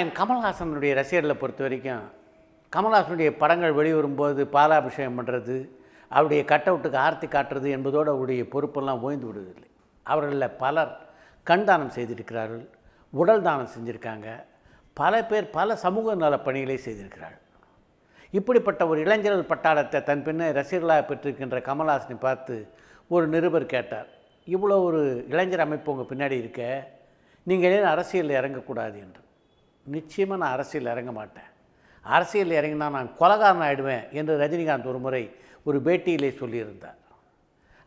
கதாநாயகன் கமல்ஹாசனுடைய ரசிகர்களை பொறுத்த வரைக்கும் கமல்ஹாசனுடைய படங்கள் வெளிவரும்போது பாலாபிஷேகம் பண்ணுறது, அவருடைய கட் அவுட்டுக்கு ஆர்த்தி காட்டுறது என்பதோடு அவருடைய பொறுப்பெல்லாம் ஓய்ந்து விடுவதில்லை. அவர்களில் பலர் கண் தானம் செய்திருக்கிறார்கள், உடல் தானம் செஞ்சுருக்காங்க, பல பேர் பல சமூக நல பணிகளை செய்திருக்கிறார்கள். இப்படிப்பட்ட ஒரு இளைஞர்கள் பட்டாளத்தை தன் பின்ன ரசிகர்களாக பெற்றிருக்கின்ற கமல்ஹாசனை பார்த்து ஒரு நிருபர் கேட்டார், இவ்வளோ ஒரு இளைஞர் அமைப்பு உங்கள் பின்னாடி இருக்க, நீங்கள் ஏன் அரசியலில் இறங்கக்கூடாது என்று. நிச்சயமாக நான் அரசியல் இறங்க மாட்டேன், அரசியல் இறங்கினா நான் கொலைகாரன் ஆகிடுவேன் என்று ரஜினிகாந்த் ஒரு முறை ஒரு பேட்டியிலே சொல்லியிருந்தார்.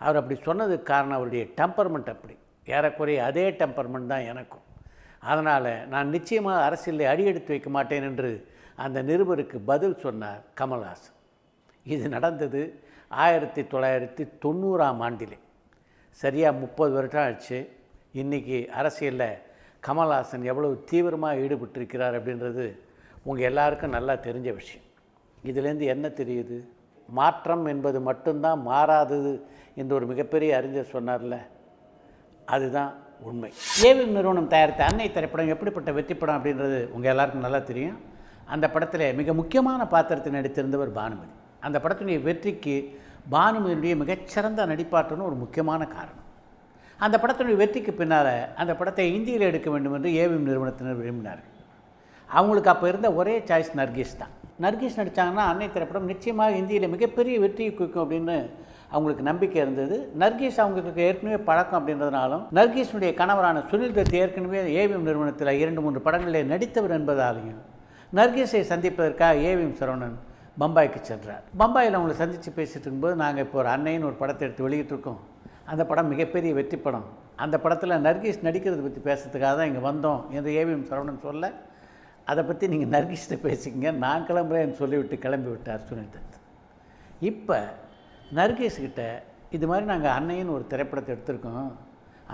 அவர் அப்படி சொன்னதுக்கு காரணம் அவருடைய டெம்பர்மெண்ட் அப்படி, ஏறக்குறைய அதே டெம்பர்மெண்ட் தான் எனக்கும். அதனால் நான் நிச்சயமாக அரசியலில் அடியெடுத்து வைக்க மாட்டேன் என்று அந்த நிருபருக்கு பதில் சொன்னார் கமல்ஹாசன். இது நடந்தது 1990ஆம் ஆண்டிலே. சரியாக 30 வருஷம் ஆச்சு. இன்றைக்கி அரசியலில் கமல்ஹாசன் எவ்வளவு தீவிரமாக ஈடுபட்டிருக்கிறார் அப்படின்றது உங்கள் எல்லாருக்கும் நல்லா தெரிஞ்ச விஷயம். இதிலேருந்து என்ன தெரியுது? மாற்றம் என்பது மட்டும்தான் மாறாதது என்று ஒரு மிகப்பெரிய அறிஞர் சொன்னார்ல, அதுதான் உண்மை. ஏவிஎம் நிறுவனம் தயாரித்த அன்னை திரைப்படம் எப்படிப்பட்ட வெற்றி படம் அப்படின்றது உங்கள் எல்லாருக்கும் நல்லா தெரியும். அந்த படத்தில் மிக முக்கியமான பாத்திரத்தை நடித்திருந்தவர் பானுமதி. அந்த படத்தினுடைய வெற்றிக்கு பானுமதியுடைய மிகச்சிறந்த நடிப்பாற்றலும் ஒரு முக்கியமான காரணம். அந்த படத்தினுடைய வெற்றிக்கு பின்னால் அந்த படத்தை இந்தியில் எடுக்க வேண்டும் என்று ஏவிஎம் நிறுவனத்தினர் விரும்பினார்கள். அவங்களுக்கு அப்போ இருந்த ஒரே சாய்ஸ் நர்கீஸ் தான். நர்கீஸ் நடித்தாங்கன்னா அன்னை திரைப்படம் நிச்சயமாக இந்தியில் மிகப்பெரிய வெற்றியை குவிக்கும் அப்படின்னு அவங்களுக்கு நம்பிக்கை இருந்தது. நர்கீஸ் அவங்களுக்கு ஏற்கனவே பழக்கம் அப்படின்றதுனாலும், நர்கீஸுடைய கணவரான சுனில் தத் ஏற்கனவே ஏவிஎம் நிறுவனத்தில் 2-3 படங்களில் நடித்தவர் என்பதாலையும் நர்கீஸை சந்திப்பதற்காக ஏவிஎம் சரவணன் பம்பாய்க்கு சென்றார். பம்பாயில் அவங்களை சந்தித்து பேசிகிட்டு இருக்கும்போது, நாங்கள் இப்போ ஒரு அன்னைன்னு ஒரு படத்தை எடுத்து வெளியிட்டிருக்கோம், அந்த படம் மிகப்பெரிய வெற்றி படம், அந்த படத்தில் நர்கீஸ் நடிக்கிறத பற்றி பேசுறதுக்காக தான் இங்கே வந்தோம் என்று ஏவிஎம் சரவணன் சொல்ல, அதை பற்றி நீங்கள் நர்கீஸ்கிட்ட பேசிக்கிங்க, நான் கிளம்புறேன்னு சொல்லிவிட்டு கிளம்பி விட்டார் சுனில் தத். இப்போ நர்கீஸ்கிட்ட இது மாதிரி நாங்கள் அன்னைன்னு ஒரு திரைப்படத்தை எடுத்திருக்கோம்,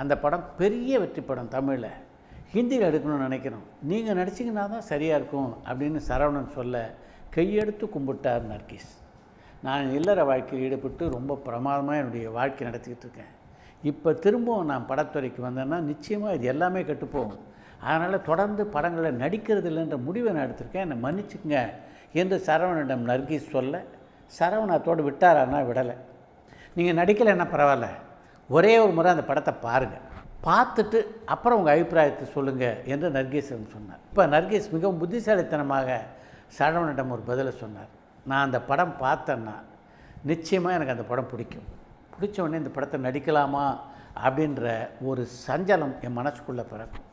அந்த படம் பெரிய வெற்றி படம், தமிழில் ஹிந்தியில் எடுக்கணும்னு நினைக்கிறோம், நீங்கள் நடிச்சிங்கன்னா தான் சரியாக இருக்கும் அப்படின்னு சரவணன் சொல்ல கையெடுத்து கும்பிட்டார் நர்கீஸ். நான் இல்லற வாழ்க்கையில் ஈடுபட்டு ரொம்ப பிரமாதமாக என்னுடைய வாழ்க்கை நடத்திக்கிட்டு இருக்கேன், இப்போ திரும்பவும் நான் படத்துறைக்கு வந்தேன்னா நிச்சயமாக இது எல்லாமே கெட்டுப்போகும், அதனால் தொடர்ந்து படங்களில் நடிக்கிறது இல்லைன்ற முடிவை நான் எடுத்திருக்கேன், என்னை மன்னிச்சுக்குங்க என்று சரவணனிடம் நர்கீஸ் சொல்ல, சரவணத்தோடு விட்டாரான்னா விடலை. நீங்கள் நடிக்கலைன்னா பரவாயில்ல, ஒரே ஒரு முறை அந்த படத்தை பாருங்கள், பார்த்துட்டு அப்புறம் உங்கள் அபிப்பிராயத்தை சொல்லுங்கள் என்று நர்கீஸன் சொன்னார். இப்போ நர்கீஸ் மிகவும் புத்திசாலித்தனமாக சரவணனிடம் ஒரு பதிலை சொன்னார். நான் அந்த படம் பார்த்தேன்னா நிச்சயமாக எனக்கு அந்த படம் பிடிக்கும், பிடிச்ச உடனே இந்த படத்தை நடிக்கலாமா அப்படின்ற ஒரு சஞ்சலம் என் மனசுக்குள்ளே பிறக்கும்,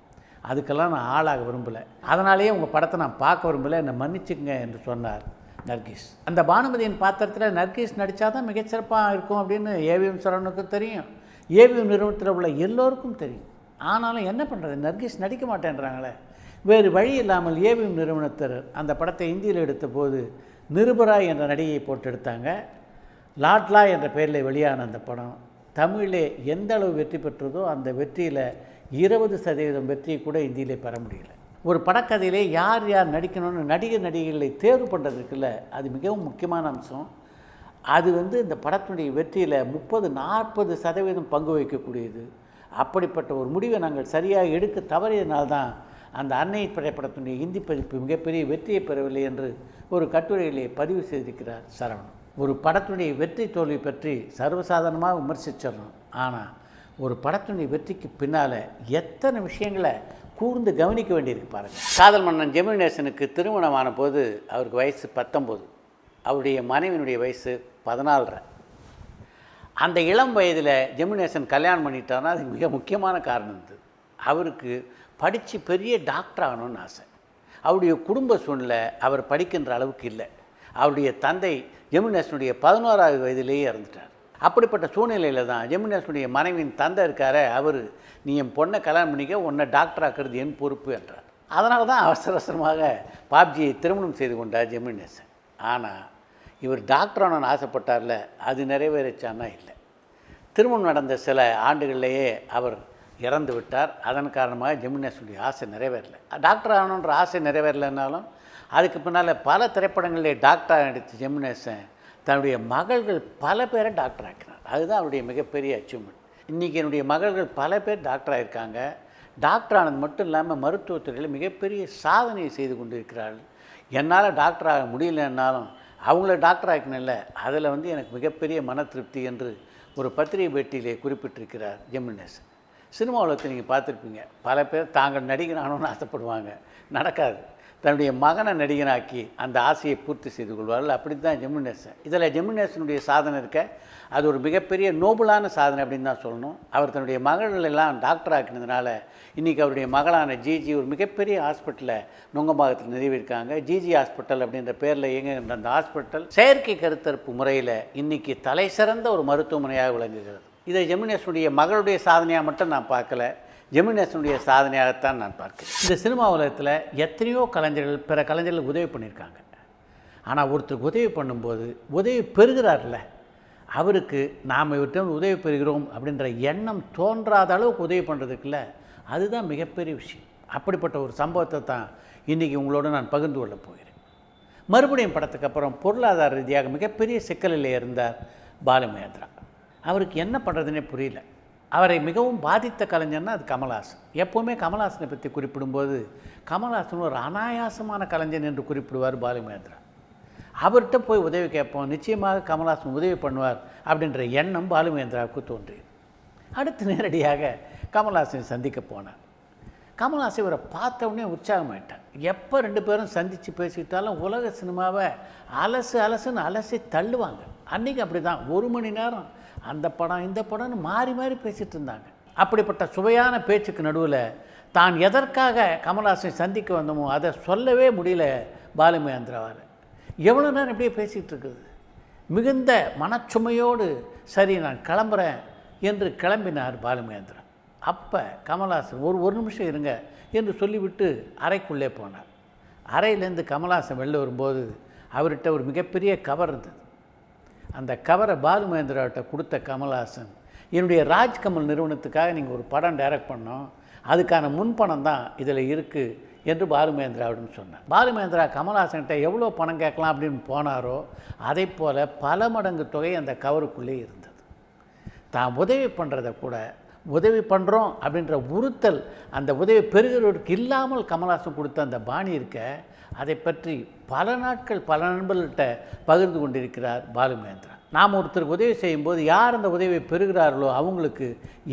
அதுக்கெல்லாம் நான் ஆளாக விரும்பலை, அதனாலேயே உங்கள் படத்தை நான் பார்க்க விரும்பலை, என்னை மன்னிச்சுங்க என்று சொன்னார் நர்கீஸ். அந்த பானுமதியின் பாத்திரத்தில் நர்கீஸ் நடித்தா தான் மிகச்சிறப்பாக இருக்கும் அப்படின்னு ஏவிஎம் சரவணனுக்கு தெரியும், ஏவிஎம் நிறுவனத்தில் உள்ள எல்லோருக்கும் தெரியும். ஆனாலும் என்ன பண்ணுறது, நர்கீஸ் நடிக்க மாட்டேன்றாங்களே. வேறு வழி இல்லாமல் ஏவிஎம் நிறுவனத்தர் அந்த படத்தை இந்தியில் எடுத்த போது நிருபராய் என்ற நடிகையை போட்டு எடுத்தாங்க. லாட்லா என்ற பெயரில் வெளியான அந்த படம் தமிழிலே எந்த அளவு வெற்றி பெற்றதோ அந்த வெற்றியில் 20% வெற்றியை கூட இந்தியிலே பெற முடியல. ஒரு படக்கதையிலே யார் யார் நடிக்கணும்னு நடிகர் நடிகைகளை தேர்வு பண்ணுறதுக்குள்ள அது மிகவும் முக்கியமான அம்சம். அது இந்த படத்தினுடைய வெற்றியில் 30-40% பங்கு வகிக்கக்கூடியது. அப்படிப்பட்ட ஒரு முடிவை நாங்கள் சரியாக எடுக்க தவறியதனால்தான் அந்த அன்னை திரைப்படத்தினுடைய இந்தி பதிப்பு மிகப்பெரிய வெற்றியை பெறவில்லை என்று ஒரு கட்டுரையிலே பதிவு செய்திருக்கிறார் சரவணன். ஒரு படத்தினுடைய வெற்றி தோல்வி பற்றி சர்வசாதாரணமாக விமர்சிச்சிடணும், ஆனால் ஒரு படத்தினுடைய வெற்றிக்கு பின்னால் எத்தனை விஷயங்களை கூர்ந்து கவனிக்க வேண்டியிருக்கு பாருங்கள். காதல் மன்னன் ஜெமினி கணேசனுக்கு திருமணமான போது அவருக்கு வயசு 19, அவருடைய மனைவியினுடைய வயசு 14. அந்த இளம் வயதில் ஜெமினி கணேசன் கல்யாணம் பண்ணிட்டார்னா அதுக்கு மிக முக்கியமான காரணம் இருந்தது. அவருக்கு படித்து பெரிய டாக்டர் ஆகணும்னு ஆசை. அவருடைய குடும்ப சூழ்நிலை அவர் படிக்கின்ற அளவுக்கு இல்லை. அவருடைய தந்தை ஜெமினி கணேசனுடைய 11ஆவது வயதிலேயே இறந்துட்டார். அப்படிப்பட்ட சூழ்நிலையில் தான் ஜெமினி கணேசனுடைய மனைவியின் தந்தை இருக்கார, அவர் நீ என் பொண்ணை கல்யாணம் பண்ணிக்க, உன்னை டாக்டர் ஆக்கிறது என் பொறுப்பு என்றார். அதனால தான் அவசர அவசரமாக பாப்ஜியை திருமணம் செய்து கொண்டார் ஜெமினி கணேசன். ஆனால் இவர் டாக்டர் ஆனன்னு ஆசைப்பட்டார்ல, அது நிறைவேறிச்சான்னா இல்லை. திருமணம் நடந்த சில ஆண்டுகளிலேயே அவர் இறந்து விட்டார். அதன் காரணமாக ஜெமினி கணேசனுடைய ஆசை நிறைவேறலை. டாக்டர் ஆகணுன்ற ஆசை நிறைவேறலைன்னாலும் அதுக்கு பின்னால் பல திரைப்படங்களிலே டாக்டராக நடித்த ஜெமினி கணேசன் தன்னுடைய மகள்கள் பல பேரை டாக்டர் ஆக்கினார். அதுதான் அவருடைய மிகப்பெரிய அச்சீவ்மெண்ட். இன்றைக்கி என்னுடைய மகள்கள் பல பேர் டாக்டராக இருக்காங்க. டாக்டர் ஆனது மட்டும் இல்லாமல் மருத்துவத்துறையில் மிகப்பெரிய சாதனையை செய்து கொண்டிருக்கிறார்கள். என்னால் டாக்டர் ஆக முடியலன்னாலும் அவங்கள டாக்டர் ஆக்கினில்ல, அதில் வந்து எனக்கு மிகப்பெரிய மன திருப்தி என்று ஒரு பத்திரிகை பேட்டியிலே குறிப்பிட்டிருக்கிறார் ஜெமினிகணேசன். சினிமா உலகத்தை நீங்கள் பார்த்துருப்பீங்க, பல பேர் தாங்கள் நடிகனானோன்னு ஆசைப்படுவாங்க, நடக்காது. தன்னுடைய மகனை நடிகனாக்கி அந்த ஆசையை பூர்த்தி செய்து கொள்வார்கள். அப்படி தான் ஜெமினிகணேசன். இதில் ஜெமினிகணேசனுடைய சாதனை இருக்க, அது ஒரு மிகப்பெரிய நோபலான சாதனை அப்படின்னு தான் சொல்லணும். அவர் தன்னுடைய மகள் எல்லாம் டாக்டர் ஆக்கினதுனால இன்றைக்கி அவருடைய மகளான ஜிஜி ஒரு மிகப்பெரிய ஹாஸ்பிட்டலில் நுங்கம்பாக்கத்தில் நிறுவியிருக்காங்க. ஜிஜி ஹாஸ்பிட்டல் அப்படின்ற பேரில் இயங்குகின்ற அந்த ஹாஸ்பிட்டல் செயற்கை கருத்தரிப்பு முறையில் இன்றைக்கி தலை சிறந்த ஒரு மருத்துவமனையாக விளங்குகிறது. இதை ஜெமினிகணேசனுடைய மகளுடைய சாதனையாக மட்டும் நான் பார்க்கல, ஜெமினிகணேசனுடைய சாதனையாகத்தான் நான் பார்க்கிறேன். இந்த சினிமா உலகத்தில் எத்தனையோ கலைஞர்கள் பிற கலைஞர்களுக்கு உதவி பண்ணியிருக்காங்க. ஆனால் ஒருத்தருக்கு உதவி பண்ணும்போது உதவி பெறுகிறார்ல, அவருக்கு நாம் இவர்கிட்ட உதவி பெறுகிறோம் அப்படின்ற எண்ணம் தோன்றாத அளவுக்கு உதவி பண்ணுறதுக்குள்ள, அதுதான் மிகப்பெரிய விஷயம். அப்படிப்பட்ட ஒரு சம்பவத்தை தான் இன்றைக்கி உங்களோடு நான் பகிர்ந்து கொள்ளப் போகிறேன். மறுபடியும் படத்துக்கு அப்புறம் பொருளாதார ரீதியாக மிகப்பெரிய சிக்கலில் இருந்தார் பாலுமகேந்திரா. அவருக்கு என்ன பண்ணுறதுனே புரியல. அவரை மிகவும் பாதித்த கலைஞர்னா அது கமல்ஹாசன். எப்போவுமே கமல்ஹாசனை பற்றி குறிப்பிடும்போது கமல்ஹாசன் ஒரு அனாயாசமான கலைஞன் என்று குறிப்பிடுவார் பாலுமகேந்திரா. அவர்கிட்ட போய் உதவி கேட்போம், நிச்சயமாக கமல்ஹாசன் உதவி பண்ணுவார் அப்படின்ற எண்ணம் பாலுமகேந்திராவுக்கு தோன்றியது. அடுத்து நேரடியாக கமல்ஹாசனை சந்திக்க போனார். கமல்ஹாசன் இவரை பார்த்த உடனே உற்சாகமாயிட்டார். எப்போ ரெண்டு பேரும் சந்தித்து பேசிக்கிட்டாலும் உலக சினிமாவை அலசுன்னு அலசி தள்ளுவாங்க. அன்றைக்கி அப்படி தான் 1 மணி நேரம் அந்த படம் இந்த படம்னு மாறி மாறி பேசிகிட்டு இருந்தாங்க. அப்படிப்பட்ட சுவையான பேச்சுக்கு நடுவில் தான் எதற்காக கமல்ஹாசனை சந்திக்க வந்தோமோ அதை சொல்லவே முடியல பாலுமகேந்திராவால். எவ்வளோ நேரம் இப்படியே பேசிகிட்டு இருக்குது. மிகுந்த மனச்சுமையோடு சரி நான் கிளம்புறேன் என்று கிளம்பினார் பாலுமகேந்திரா. அப்போ கமல்ஹாசன் ஒரு நிமிஷம் இருங்க என்று சொல்லிவிட்டு அறைக்குள்ளே போனார். அறையிலேருந்து கமல்ஹாசன் வெளில வரும்போது அவர்கிட்ட ஒரு மிகப்பெரிய கவர் இருந்தது. அந்த கவரை பாலுமகேந்திராவிட்ட கொடுத்த கமல்ஹாசன், என்னுடைய ராஜ்கமல் நிறுவனத்துக்காக நீங்கள் ஒரு படம் டைரக்ட் பண்ணோம், அதுக்கான முன்பணம் தான் இதில் இருக்குது என்று பாலுமகேந்திராவிடம் சொன்னார். பாலுமகேந்திரா கமல்ஹாசன்கிட்ட எவ்வளோ பணம் கேட்கலாம் அப்படின்னு போனாரோ அதை போல் பல மடங்கு தொகை அந்த கவருக்குள்ளே இருந்தது. தான் உதவி பண்ணுறதை கூட உதவி பண்ணுறோம் அப்படின்ற உறுத்தல் அந்த உதவி பெறுகிறவருக்கு இல்லாமல் கமல்ஹாசன் கொடுத்த அந்த பாணி இருக்க, அதை பற்றி பல நாட்கள் பல நண்பர்கள்கிட்ட பகிர்ந்து கொண்டிருக்கிறார் பாலுமகேந்திரா. நாம் ஒருத்தருக்கு உதவி செய்யும்போது யார் அந்த உதவியை பெறுகிறார்களோ அவங்களுக்கு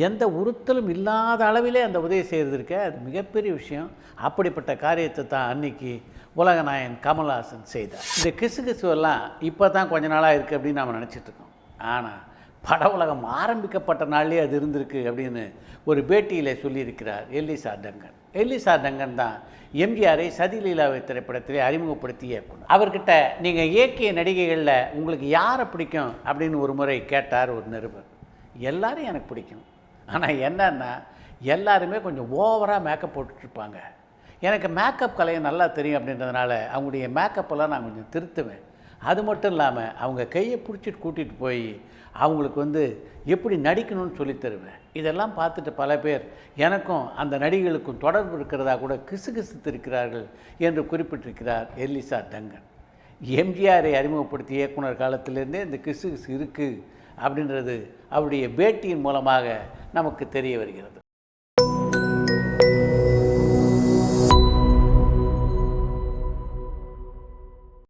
எந்த உறுத்தலும் இல்லாத அளவிலே அந்த உதவி செய்கிறது இருக்க, அது மிகப்பெரிய விஷயம். அப்படிப்பட்ட காரியத்தை தான் அன்னைக்கு உலகநாயகன் கமல்ஹாசன் செய்தார். இந்த கிசுகிசுவெல்லாம் இப்போ தான் கொஞ்ச நாளாக இருக்குது அப்படின்னு நாம் நினச்சிட்ருக்கோம். ஆனால் பட உலகம் ஆரம்பிக்கப்பட்ட நாள்லேயே அது இருந்திருக்கு அப்படின்னு ஒரு பேட்டியில் சொல்லியிருக்கிறார் எல்லிசா டங்கன். எல்லிசா டங்கன் தான் எம்ஜிஆரை சதிலீலாவை திரைப்படத்திலே அறிமுகப்படுத்தி இயக்குனர். அவர்கிட்ட நீங்கள் இயக்கிய நடிகைகளில் உங்களுக்கு யாரை பிடிக்கும் அப்படின்னு ஒரு முறை கேட்டார் ஒரு நிருபர். எல்லாரும் எனக்கு பிடிக்கும், ஆனால் என்னன்னா எல்லாருமே கொஞ்சம் ஓவராக மேக்கப் போட்டுட்ருப்பாங்க. எனக்கு மேக்கப் கலையும் நல்லா தெரியும் அப்படின்றதுனால அவங்களுடைய மேக்கப்பெல்லாம் நான் கொஞ்சம் திருத்துவேன். அது மட்டும் இல்லாமல் அவங்க கையை பிடிச்சிட்டு கூட்டிகிட்டு போய் அவங்களுக்கு வந்து எப்படி நடிக்கணும்னு சொல்லி தருவேன். இதெல்லாம் பார்த்துட்டு பல பேர் எனக்கும் அந்த நடிகளுக்கும் தொடர்பு இருக்கிறதா கூட கிசுகிசுத்து இருக்கிறார்கள் என்று குறிப்பிட்டிருக்கிறார் எல்லிசா டங்கன். எம்ஜிஆரை அறிமுகப்படுத்திய இயக்குனர் காலத்திலேருந்தே இந்த கிசுகிசு இருக்குது அப்படின்றது அவருடைய பேட்டியின் மூலமாக நமக்கு தெரிய வருகிறது.